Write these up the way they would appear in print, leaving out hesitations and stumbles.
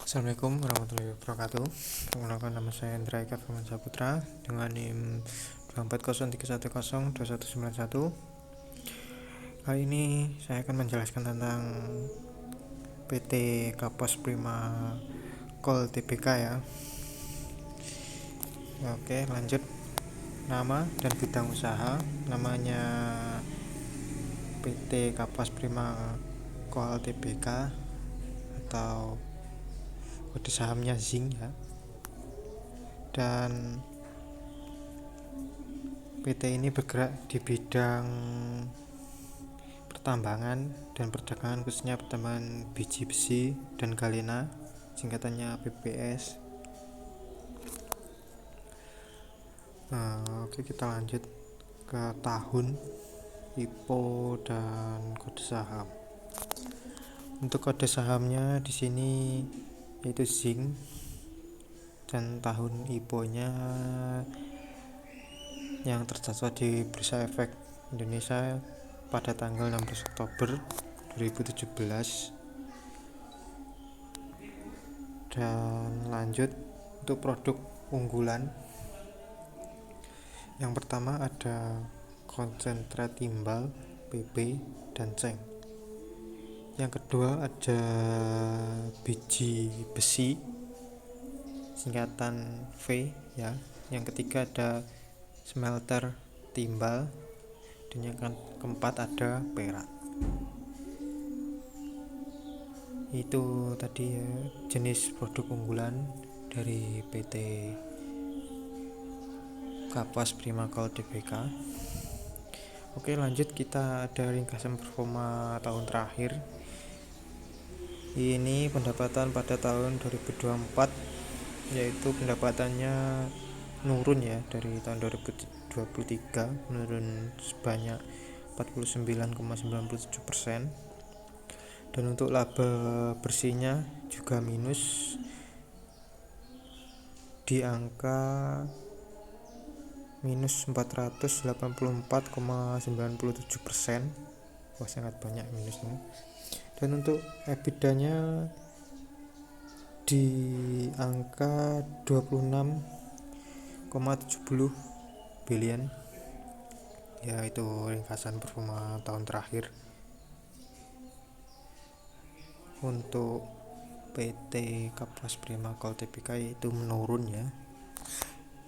Assalamualaikum warahmatullahi wabarakatuh. Perkenalkan, nama saya Hendra Eka Firman Saputra dengan NIM 24031102191. Kali ini saya akan menjelaskan tentang PT Kapos Prima Kol Tbk ya. Oke, lanjut. Nama dan bidang usaha namanya PT Kapas Prima Kol Tbk atau kode sahamnya ZING ya. Dan PT ini bergerak di bidang pertambangan dan perdagangan, khususnya pertambangan biji besi dan galena, singkatannya PBS. Oke, kita lanjut ke tahun, IPO dan kode saham. Untuk kode sahamnya di sini yaitu ZING, dan tahun IPO-nya yang tercatat di Bursa Efek Indonesia pada tanggal 16 Oktober 2017. Dan lanjut untuk produk unggulan. Yang pertama ada konsentrat timbal, PP, dan ceng. Yang kedua ada biji besi, singkatan V ya. Yang ketiga ada smelter timbal, dan yang keempat ada perak. Itu tadi ya, jenis produk unggulan dari PT Kapas Prima Kol Tbk. Oke, lanjut, kita ada ringkasan performa tahun terakhir. Ini pendapatan pada tahun 2024, yaitu pendapatannya menurun ya, dari tahun 2023 menurun sebanyak 49,97%. Dan untuk laba bersihnya juga minus di angka minus 484,97%. Wah, sangat banyak minusnya. Dan untuk EBITDA-nya di angka 26,70 billion. Ya, itu ringkasan performa tahun terakhir untuk PT Kapas Prima Kol Tbk, itu menurun ya.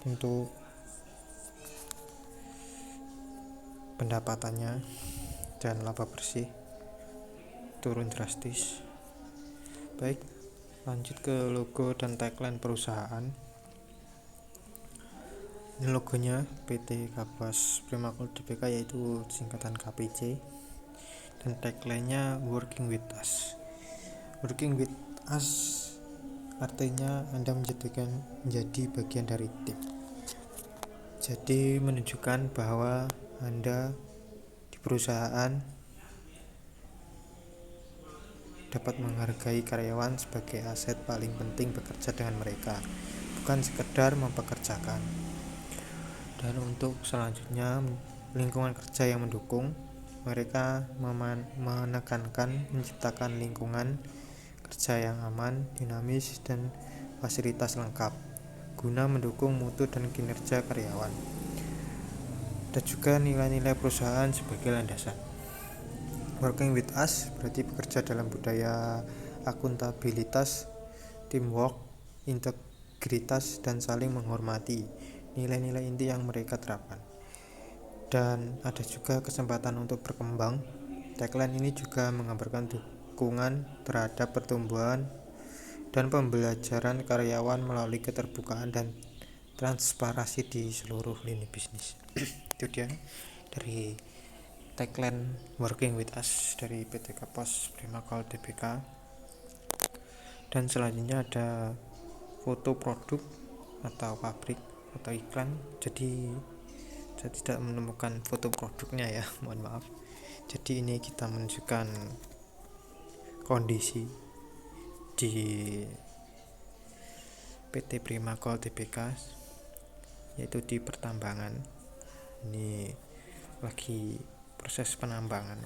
Untuk pendapatannya dan laba bersih turun drastis. Baik, lanjut ke logo dan tagline perusahaan. Ini logonya PT Kapas Prima Kol Tbk, yaitu singkatan KPC, dan tagline-nya Working with Us. Working with Us artinya Anda menjadi bagian dari tim. Jadi menunjukkan bahwa Anda di perusahaan dapat menghargai karyawan sebagai aset paling penting bekerja dengan mereka, bukan sekedar mempekerjakan. Dan untuk selanjutnya, lingkungan kerja yang mendukung. Mereka menekankan menciptakan lingkungan kerja yang aman, dinamis, dan fasilitas lengkap guna mendukung mutu dan kinerja karyawan. Dan juga nilai-nilai perusahaan sebagai landasan. Working with Us berarti bekerja dalam budaya akuntabilitas, teamwork, integritas, dan saling menghormati. Nilai-nilai inti yang mereka terapkan. Dan ada juga kesempatan untuk berkembang. Tagline ini juga menggambarkan dukungan terhadap pertumbuhan dan pembelajaran karyawan melalui keterbukaan dan transparansi di seluruh lini bisnis. Itu dia dari tagline Working with Us dari PT Kapas Prima Kol Tbk. Dan selanjutnya ada foto produk atau pabrik atau iklan. Jadi saya tidak menemukan foto produknya ya, mohon maaf. Jadi ini kita menunjukkan kondisi di PT Prima Kol Tbk, yaitu di pertambangan. Ini lagi proses penambangan.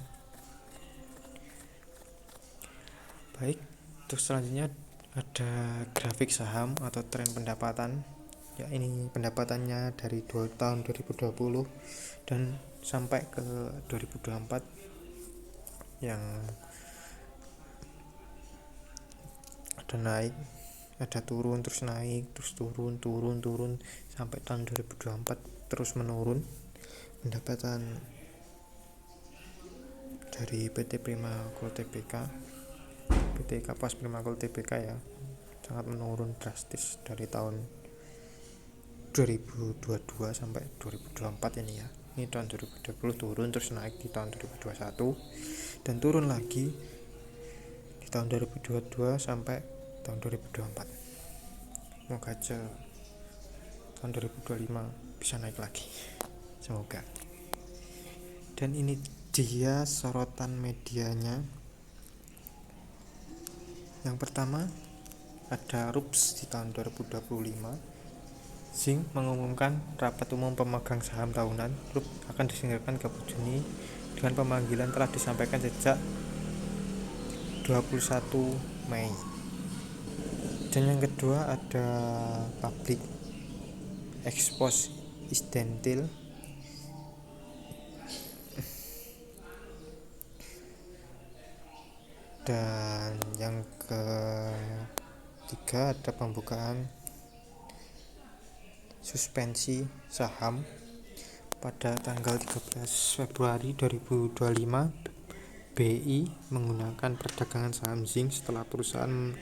Baik, terus selanjutnya Ada grafik saham atau tren pendapatan. Ya, ini pendapatannya dari tahun 2020 dan sampai ke 2024 yang ada naik, ada turun, terus naik, terus turun sampai tahun 2024 terus menurun. Pendapatan dari PT Prima Gold Tbk, PT Kapas Prima Gold Tbk ya, sangat menurun drastis dari tahun 2022 sampai 2024 ini ya. Ini tahun 2020 turun terus naik di tahun 2021 dan turun lagi di tahun 2022 sampai tahun 2024. Semoga aja tahun 2025 bisa naik lagi, semoga. Dan ini dia sorotan medianya. Yang pertama ada RUPS di tahun 2025. Zing mengumumkan rapat umum pemegang saham tahunan RUP akan diselenggarakan ke Juni dengan pemanggilan telah disampaikan sejak 21 Mei. Dan yang kedua ada Public Expose Isdentil. Dan yang ketiga ada pembukaan suspensi saham pada tanggal 13 Februari 2025. BI menggunakan perdagangan saham Zing setelah perusahaan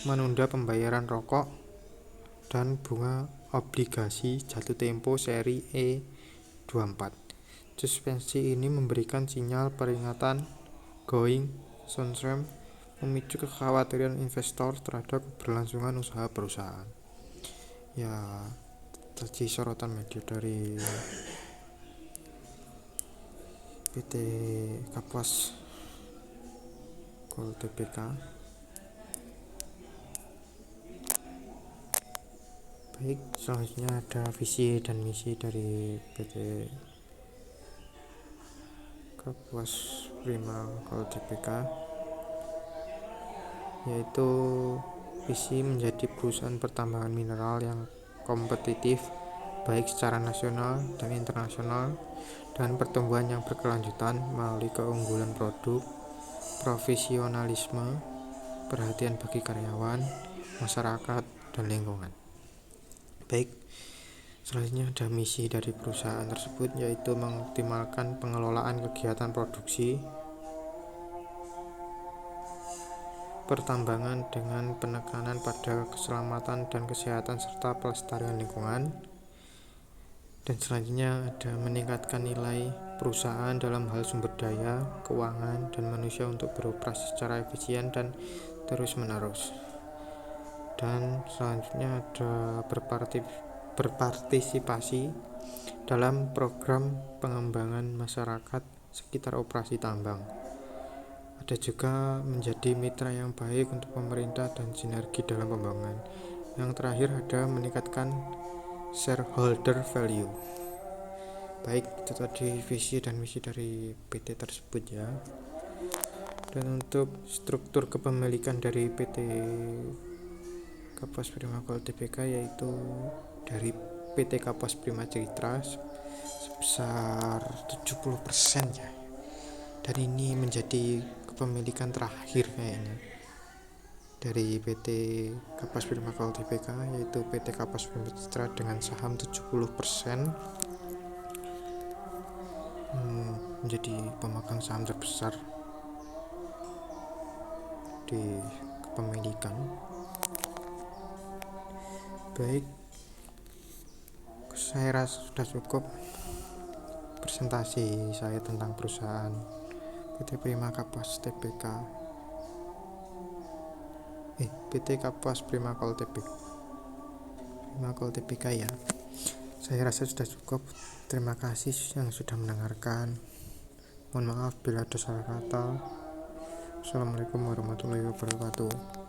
menunda pembayaran rokok dan bunga obligasi jatuh tempo seri E24. Suspensi ini memberikan sinyal peringatan going concern, memicu kekhawatiran investor terhadap keberlangsungan usaha perusahaan. Ya, tadi sorotan media dari PT Kapas Gold Tbk. Baik, selanjutnya ada visi dan misi dari PT Kapas Prima Gold Tbk, yaitu visi menjadi perusahaan pertambangan mineral yang kompetitif baik secara nasional dan internasional, dan pertumbuhan yang berkelanjutan melalui keunggulan produk, profesionalisme, perhatian bagi karyawan, masyarakat, dan lingkungan. Baik, selanjutnya ada misi dari perusahaan tersebut, yaitu mengoptimalkan pengelolaan kegiatan produksi pertambangan dengan penekanan pada keselamatan dan kesehatan serta pelestarian lingkungan. Dan selanjutnya ada meningkatkan nilai perusahaan dalam hal sumber daya, keuangan, dan manusia untuk beroperasi secara efisien dan terus menerus. Dan selanjutnya ada berpartisipasi dalam program pengembangan masyarakat sekitar operasi tambang. Ada juga menjadi mitra yang baik untuk pemerintah dan sinergi dalam pembangunan. Yang terakhir ada meningkatkan shareholder value. Baik, itu tadi visi dan misi dari PT tersebut ya. Dan untuk struktur kepemilikan dari PT Kapas Prima Gold Tbk, yaitu dari PT Kapas Prima Citra sebesar 70% ya. Dan ini menjadi kepemilikan terakhir kayaknya dari PT Kapas Prima Gold Tbk, yaitu PT Kapas Prima Citra dengan saham 70%, menjadi pemegang saham terbesar di kepemilikan. Baik, saya rasa sudah cukup presentasi saya tentang perusahaan PT Prima Kapas Tbk, PT Kapas Prima Gold Tbk ya. Saya rasa sudah cukup. Terima kasih yang sudah mendengarkan. Mohon maaf bila ada salah kata. Assalamualaikum warahmatullahi wabarakatuh.